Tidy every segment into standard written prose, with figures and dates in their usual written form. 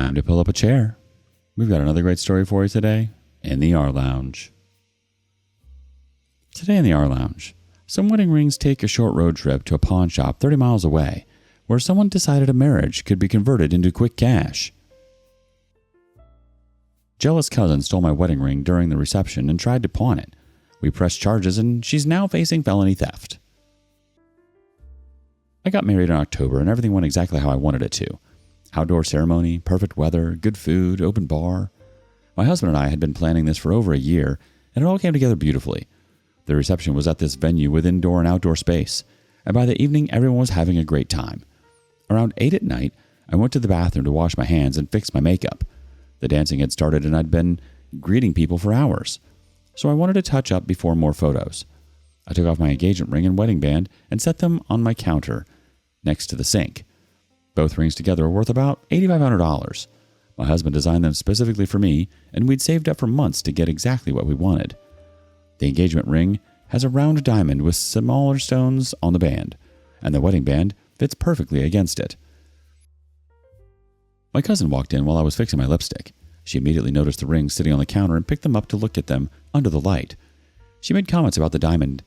Time to pull up a chair. We've got another great story for you today in the rLounge. Today in the rLounge, some wedding rings take a short road trip to a pawn shop 30 miles away, where someone decided a marriage could be converted into quick cash. Jealous cousin stole my wedding ring during the reception and tried to pawn it. We pressed charges and she's now facing felony theft. I got married in October and everything went exactly how I wanted it to. Outdoor ceremony, perfect weather, good food, open bar. My husband and I had been planning this for over a year, and it all came together beautifully. The reception was at this venue with indoor and outdoor space, and by the evening everyone was having a great time. Around 8 at night, I went to the bathroom to wash my hands and fix my makeup. The dancing had started and I'd been greeting people for hours, so I wanted to touch up before more photos. I took off my engagement ring and wedding band and set them on my counter next to the sink. Both rings together were worth about $8,500. My husband designed them specifically for me, and we'd saved up for months to get exactly what we wanted. The engagement ring has a round diamond with smaller stones on the band, and the wedding band fits perfectly against it. My cousin walked in while I was fixing my lipstick. She immediately noticed the rings sitting on the counter and picked them up to look at them under the light. She made comments about the diamond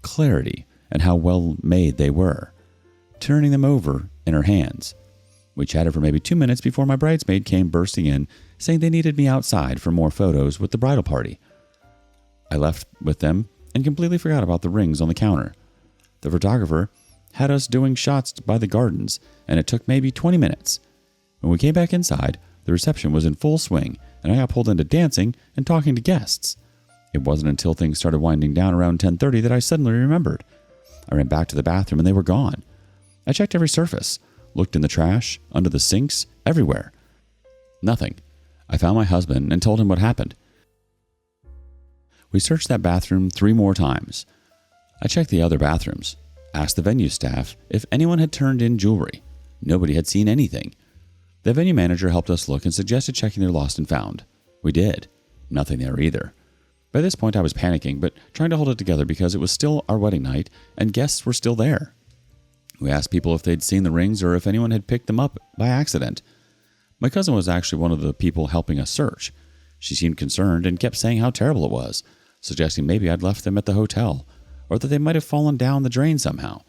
clarity and how well made they were, turning them over in her hands. We chatted for maybe 2 minutes before my bridesmaid came bursting in, saying they needed me outside for more photos with the bridal party. I left with them and completely forgot about the rings on the counter. The photographer had us doing shots by the gardens, and it took maybe 20 minutes. When we came back inside, the reception was in full swing, and I got pulled into dancing and talking to guests. It wasn't until things started winding down around 10:30 that I suddenly remembered. I ran back to the bathroom and they were gone. I checked every surface, looked in the trash, under the sinks, everywhere. Nothing. I found my husband and told him what happened. We searched that bathroom 3 more times. I checked the other bathrooms, asked the venue staff if anyone had turned in jewelry. Nobody had seen anything. The venue manager helped us look and suggested checking their lost and found. We did. Nothing there either. By this point I was panicking, but trying to hold it together because it was still our wedding night and guests were still there. We asked people if they'd seen the rings or if anyone had picked them up by accident. My cousin was actually one of the people helping us search. She seemed concerned and kept saying how terrible it was, suggesting maybe I'd left them at the hotel or that they might have fallen down the drain somehow.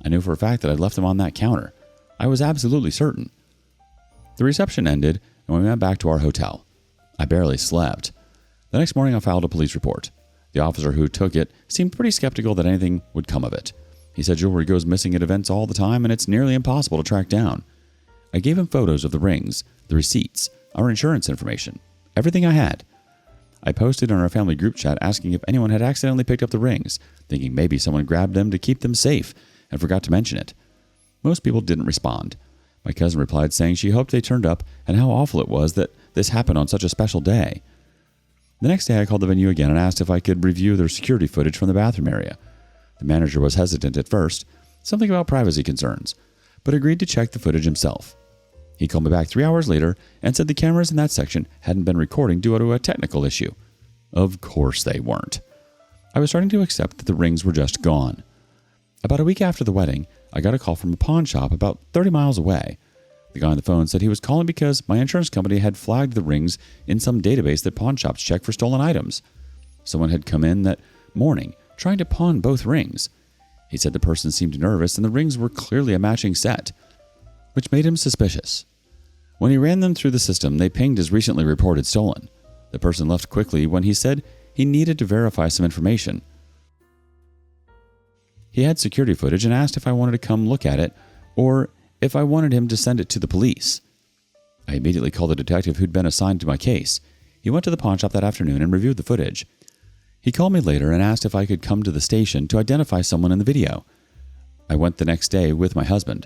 I knew for a fact that I'd left them on that counter. I was absolutely certain. The reception ended and we went back to our hotel. I barely slept. The next morning I filed a police report. The officer who took it seemed pretty skeptical that anything would come of it. He said jewelry goes missing at events all the time and it's nearly impossible to track down. I gave him photos of the rings, the receipts, our insurance information, everything I had. I posted on our family group chat asking if anyone had accidentally picked up the rings, thinking maybe someone grabbed them to keep them safe and forgot to mention it. Most people didn't respond. My cousin replied saying she hoped they turned up and how awful it was that this happened on such a special day. The next day I called the venue again and asked if I could review their security footage from the bathroom area. The manager was hesitant at first, something about privacy concerns, but agreed to check the footage himself. He called me back 3 hours later and said the cameras in that section hadn't been recording due to a technical issue. Of course they weren't. I was starting to accept that the rings were just gone. About a week after the wedding, I got a call from a pawn shop about 30 miles away. The guy on the phone said he was calling because my insurance company had flagged the rings in some database that pawn shops check for stolen items. Someone had come in that morning trying to pawn both rings. He said the person seemed nervous and the rings were clearly a matching set, which made him suspicious. When he ran them through the system, they pinged as recently reported stolen. The person left quickly when he said he needed to verify some information. He had security footage and asked if I wanted to come look at it or if I wanted him to send it to the police. I immediately called the detective who'd been assigned to my case. He went to the pawn shop that afternoon and reviewed the footage. He called me later and asked if I could come to the station to identify someone in the video. I went the next day with my husband.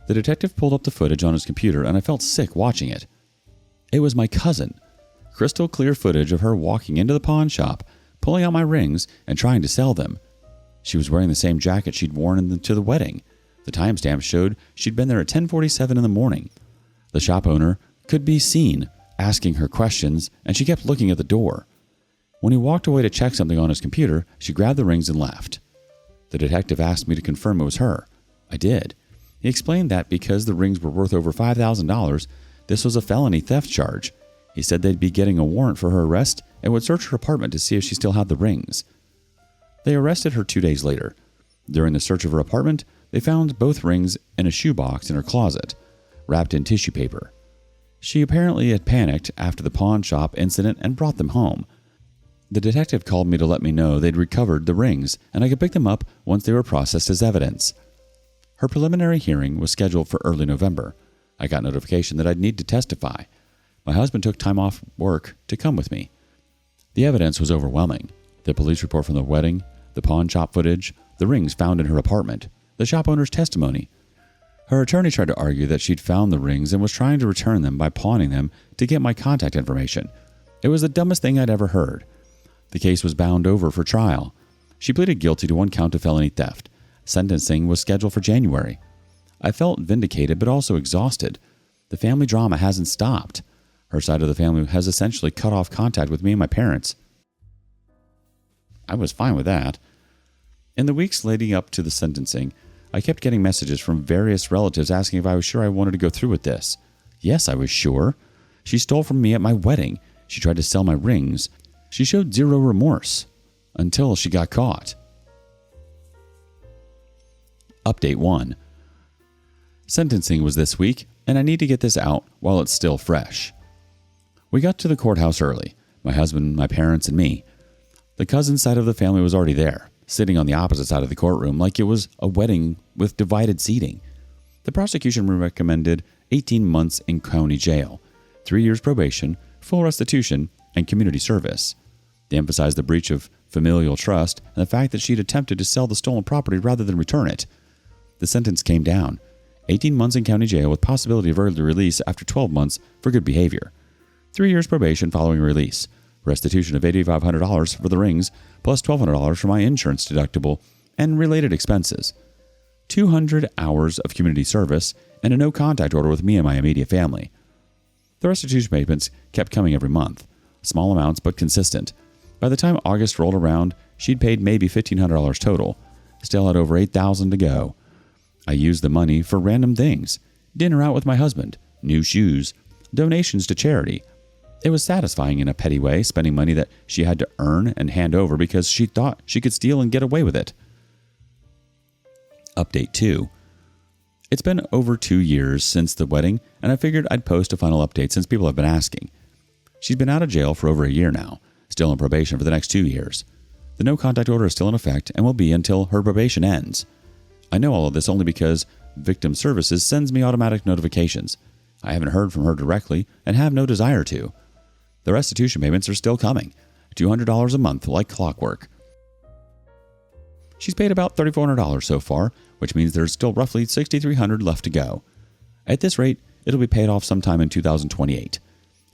The detective pulled up the footage on his computer and I felt sick watching it. It was my cousin. Crystal clear footage of her walking into the pawn shop, pulling out my rings and trying to sell them. She was wearing the same jacket she'd worn to the wedding. The timestamp showed she'd been there at 10:47 in the morning. The shop owner could be seen asking her questions and she kept looking at the door. When he walked away to check something on his computer, she grabbed the rings and left. The detective asked me to confirm it was her. I did. He explained that because the rings were worth over $5,000, this was a felony theft charge. He said they'd be getting a warrant for her arrest and would search her apartment to see if she still had the rings. They arrested her 2 days later. During the search of her apartment, they found both rings in a shoebox in her closet, wrapped in tissue paper. She apparently had panicked after the pawn shop incident and brought them home. The detective called me to let me know they'd recovered the rings and I could pick them up once they were processed as evidence. Her preliminary hearing was scheduled for early November. I got notification that I'd need to testify. My husband took time off work to come with me. The evidence was overwhelming. The police report from the wedding, the pawn shop footage, the rings found in her apartment, the shop owner's testimony. Her attorney tried to argue that she'd found the rings and was trying to return them by pawning them to get my contact information. It was the dumbest thing I'd ever heard. The case was bound over for trial. She pleaded guilty to 1 count of felony theft. Sentencing was scheduled for January. I felt vindicated but also exhausted. The family drama hasn't stopped. Her side of the family has essentially cut off contact with me and my parents. I was fine with that. In the weeks leading up to the sentencing, I kept getting messages from various relatives asking if I was sure I wanted to go through with this. Yes, I was sure. She stole from me at my wedding. She tried to sell my rings. She showed zero remorse until she got caught. Update 1. Sentencing was this week, and I need to get this out while it's still fresh. We got to the courthouse early, my husband, my parents, and me. The cousin side of the family was already there, sitting on the opposite side of the courtroom like it was a wedding with divided seating. The prosecution recommended 18 months in county jail, 3 years probation, full restitution, and community service. They emphasized the breach of familial trust and the fact that she'd attempted to sell the stolen property rather than return it. The sentence came down, 18 months in county jail with possibility of early release after 12 months for good behavior. 3 years probation following release. Restitution of $8,500 for the rings, plus $1,200 for my insurance deductible and related expenses. 200 hours of community service and a no-contact order with me and my immediate family. The restitution payments kept coming every month. Small amounts but consistent. By the time August rolled around, she'd paid maybe $1,500 total. Still had over $8,000 to go. I used the money for random things. Dinner out with my husband, new shoes, donations to charity. It was satisfying in a petty way, spending money that she had to earn and hand over because she thought she could steal and get away with it. Update 2. It's been over 2 years since the wedding, and I figured I'd post a final update since people have been asking. She's been out of jail for over a year now, still on probation for the next 2 years. The no-contact order is still in effect and will be until her probation ends. I know all of this only because Victim Services sends me automatic notifications. I haven't heard from her directly and have no desire to. The restitution payments are still coming, $200 a month like clockwork. She's paid about $3,400 so far, which means there's still roughly $6,300 left to go. At this rate, it'll be paid off sometime in 2028.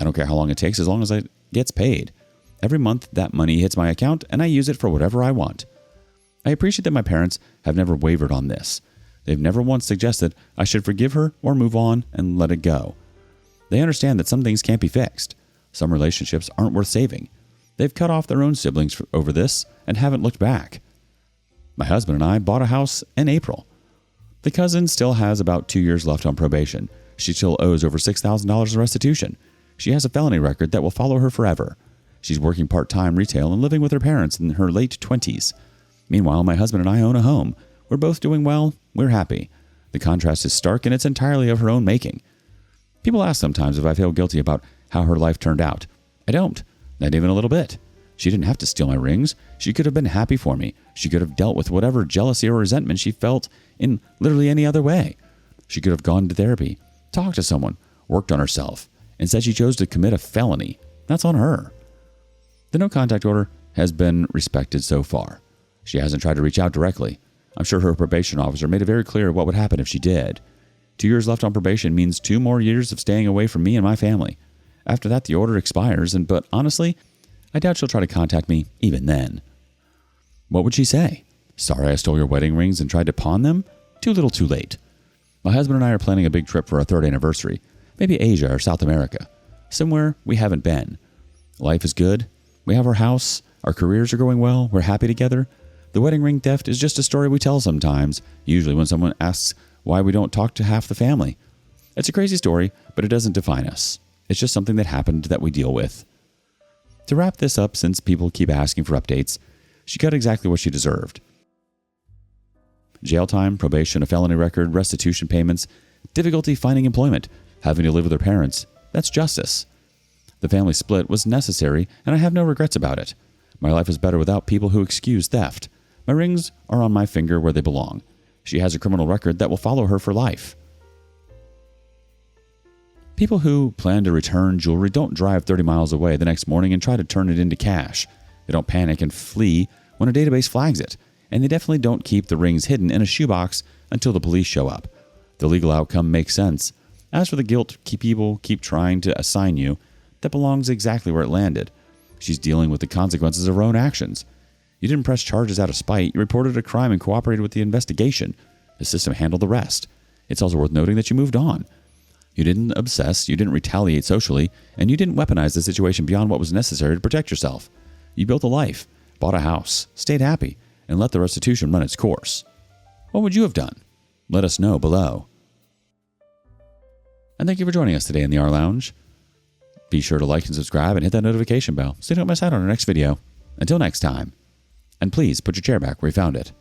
I don't care how long it takes as long as it gets paid. Every month, that money hits my account and I use it for whatever I want. I appreciate that my parents have never wavered on this. They've never once suggested I should forgive her or move on and let it go. They understand that some things can't be fixed. Some relationships aren't worth saving. They've cut off their own siblings over this and haven't looked back. My husband and I bought a house in April. The cousin still has about 2 years left on probation. She still owes over $6,000 in restitution. She has a felony record that will follow her forever. She's working part-time retail and living with her parents in her late 20s. Meanwhile, my husband and I own a home. We're both doing well. We're happy. The contrast is stark and it's entirely of her own making. People ask sometimes if I feel guilty about how her life turned out. I don't. Not even a little bit. She didn't have to steal my rings. She could have been happy for me. She could have dealt with whatever jealousy or resentment she felt in literally any other way. She could have gone to therapy, talked to someone, worked on herself. Instead, she chose to commit a felony. That's on her. The no-contact order has been respected so far. She hasn't tried to reach out directly. I'm sure her probation officer made it very clear what would happen if she did. 2 years left on probation means 2 more years of staying away from me and my family. After that, the order expires, but honestly, I doubt she'll try to contact me even then. What would she say? Sorry I stole your wedding rings and tried to pawn them? Too little too late. My husband and I are planning a big trip for our 3rd anniversary. Maybe Asia or South America. Somewhere we haven't been. Life is good. We have our house. Our careers are going well. We're happy together. The wedding ring theft is just a story we tell sometimes, usually when someone asks why we don't talk to half the family. It's a crazy story, but it doesn't define us. It's just something that happened that we deal with. To wrap this up, since people keep asking for updates, she got exactly what she deserved. Jail time, probation, a felony record, restitution payments, difficulty finding employment, having to live with her parents. That's justice. The family split was necessary, and I have no regrets about it. My life is better without people who excuse theft. My rings are on my finger where they belong. She has a criminal record that will follow her for life. People who plan to return jewelry don't drive 30 miles away the next morning and try to turn it into cash. They don't panic and flee when a database flags it. And they definitely don't keep the rings hidden in a shoebox until the police show up. The legal outcome makes sense. As for the guilt people keep trying to assign you, that belongs exactly where it landed. She's dealing with the consequences of her own actions. You didn't press charges out of spite. You reported a crime and cooperated with the investigation. The system handled the rest. It's also worth noting that you moved on. You didn't obsess, you didn't retaliate socially, and you didn't weaponize the situation beyond what was necessary to protect yourself. You built a life, bought a house, stayed happy, and let the restitution run its course. What would you have done? Let us know below. And thank you for joining us today in the rLounge. Be sure to like and subscribe and hit that notification bell so you don't miss out on our next video. Until next time. And please put your chair back where you found it.